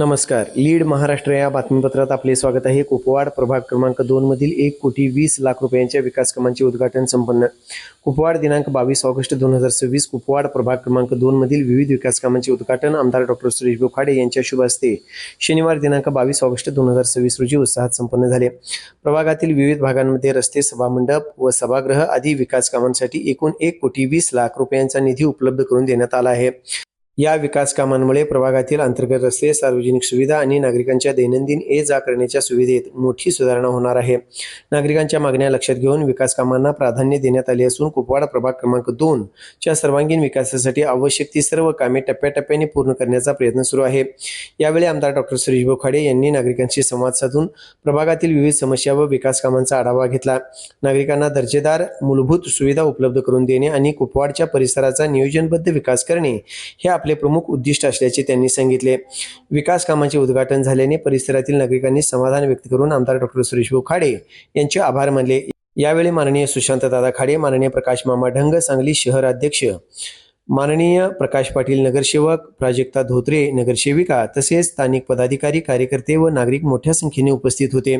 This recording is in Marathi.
नमस्कार. लीड महाराष्ट्र या बातमीपत्रात आपले स्वागत आहे. कुपवाड प्रभाग क्रमांक 2 मधील 1,20,00,000 रुपयांच्या विकास कामांचे उद्घाटन संपन्न. कुपवाड दिनांक 22 ऑगस्ट 2026. कुपवाड प्रभाग क्रमांक 2 मधील विविध विकास कामांचे उद्घाटन आमदार डॉक्टर सुरेश बोखाडे यांच्या शुभ हस्ते शनिवार दिनांक 22 ऑगस्ट 2026 रोजी उत्साहात संपन्न झाले. प्रभागातील विविध भागांमध्ये रस्ते, सभामंडप व सभागृह आदी विकास कामांसाठी एकूण 1,20,00,000 रुपयांचा निधी उपलब्ध करून देण्यात आला आहे. या विकास कामांमुळे प्रभागातील अंतर्गत रस्ते, सार्वजनिक सुविधा आणि नागरिकांच्या दैनंदिन ये-जा करण्याच्या सुविधेत मोठी सुधारणा होणार आहे. नागरिकांच्या मागण्या लक्षात घेऊन विकास कामांना प्राधान्य देण्यात आले असून कुपवाड प्रभाग क्रमांक 2 च्या सर्वांगीण विकासासाठी आवश्यक ती सर्व कामे टप्प्याटप्प्याने पूर्ण करण्याचा प्रयत्न सुरू आहे. यावेळी आमदार डॉक्टर सुरेश बोखाडे यांनी नागरिकांशी संवाद साधून प्रभागातील विविध समस्या व विकास कामांचा आढावा घेतला. नागरिकांना दर्जेदार मूलभूत सुविधा उपलब्ध करून देणे आणि कुपवाडच्या परिसराचा नियोजनबद्ध विकास करणे हे आपले प्रमुख उद्दिष्ट असल्याचे त्यांनी सांगितले. विकास कामांचे उद्घाटन झाल्याने परिसरातील नागरिकांनी समाधान व्यक्त करून आमदार डॉक्टर सुरेश बोखाडे यांचे आभार मानले. यावेळी माननीय सुशांत दादा खाडे, माननीय प्रकाश मामा ढंग सांगली शहर अध्यक्ष, माननीय प्रकाश पाटील नगरसेवक, प्राजक्ता धोत्रे नगरसेविका तसेच स्थानिक पदाधिकारी, कार्यकर्ते व नागरिक मोठ्या संख्येने उपस्थित होते.